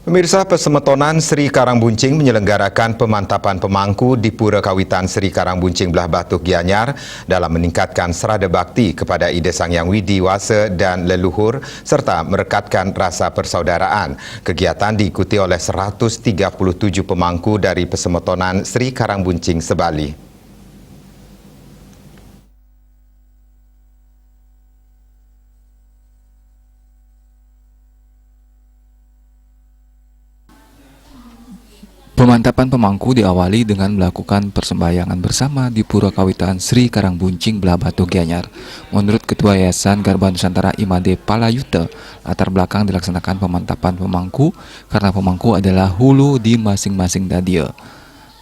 Pemirsa, Pesemetonan Sri Karangbuncing menyelenggarakan pemantapan pemangku di Pura Kawitan Sri Karangbuncing Belah Batu Gianyar dalam meningkatkan serada bakti kepada Ida Sang Hyang Widi Wasa dan leluhur serta merekatkan rasa persaudaraan. Kegiatan diikuti oleh 137 pemangku dari Pesemetonan Sri Karangbuncing Sebali. Pemantapan pemangku diawali dengan melakukan persembahyangan bersama di Pura Kawitan Sri Karangbuncing Belah Batu Gianyar. Menurut Ketua Yayasan Garba Nusantara Imade Palayuta, latar belakang dilaksanakan pemantapan pemangku karena pemangku adalah hulu di masing-masing dadia.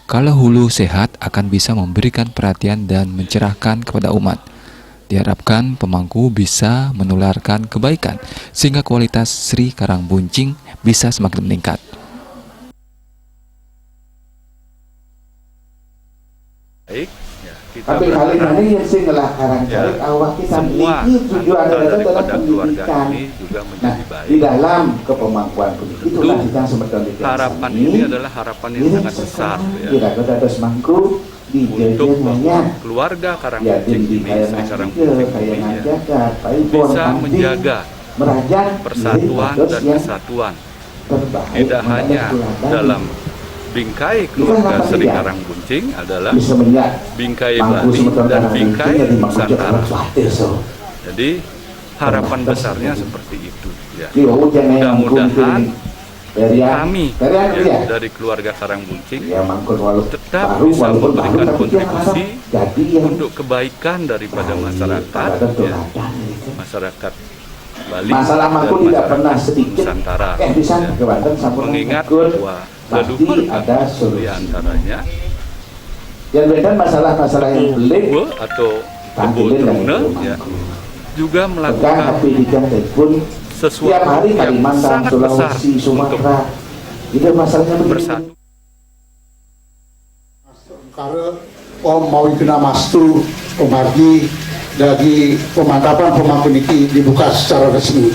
Kalau hulu sehat akan bisa memberikan perhatian dan mencerahkan kepada umat. Diharapkan pemangku bisa menularkan kebaikan sehingga kualitas Sri Karangbuncing bisa semakin meningkat. Baik, ya, kita tapi kali ini yang singelah karang tarik awak kita memiliki tujuan adalah pendidikan. Ini juga menjadi baik. Di dalam kepemangkuan pendidikan itulah kita sebetulnya harapan ini adalah harapan yang sangat besar ya. Tidak ada semangku di untuk jadinya keluarga Karangbuncing ini, Sri Karangbuncing ini ya, bisa menjaga persatuan dan kesatuan. Tidak hanya dalam bingkai keluarga Sri Karangbuncing adalah bingkai Bali dan bingkai Nusantara. Jadi harapan besarnya seperti itu ya. Mudah-mudahan kami ya, dari keluarga Karangbuncing tetap bisa memberikan kontribusi untuk kebaikan daripada masyarakat ya, masyarakat Bali dan masyarakat Nusantara ya. Mengingat bahwa leluhur di antaranya yang beda masalah-masalah yang pelik atau Tebu Truna ya, juga melakukan sesuatu yang sangat besar untuk bersatu. Karena Om Mawikuna Mastu Omargi dari pemantapan pemangku ini dibuka secara resmi.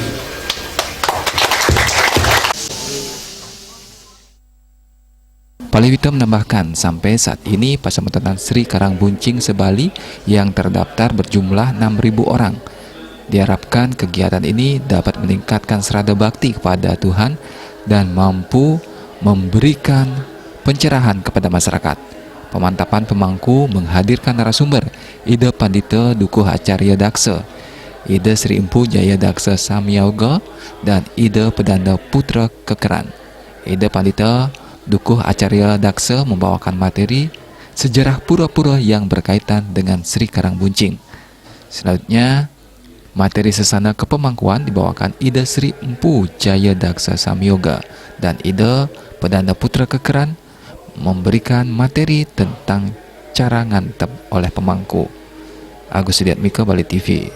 Palayuta menambahkan, sampai saat ini Pesemetonan Sri Karangbuncing Sebali yang terdaftar berjumlah 6.000 orang. Diharapkan kegiatan ini dapat meningkatkan serada bakti kepada Tuhan dan mampu memberikan pencerahan kepada masyarakat. Pemantapan pemangku menghadirkan narasumber Ida Pandita Dukuh Acarya Daksa, Ida Sri Empu Jaya Daksa Samyaoga, dan Ida Pedanda Putra Kekeran. Ida Pandita Dukuh Acarya Daksa membawakan materi sejarah pura-pura yang berkaitan dengan Sri Karangbuncing. Selanjutnya, materi sesana kepemangkuan dibawakan Ida Sri Empu Jaya Daksa Samyoga dan Ida Pedanda Putra Kekeran memberikan materi tentang cara ngantep oleh pemangku. Agus Sidiatmika, Bali TV.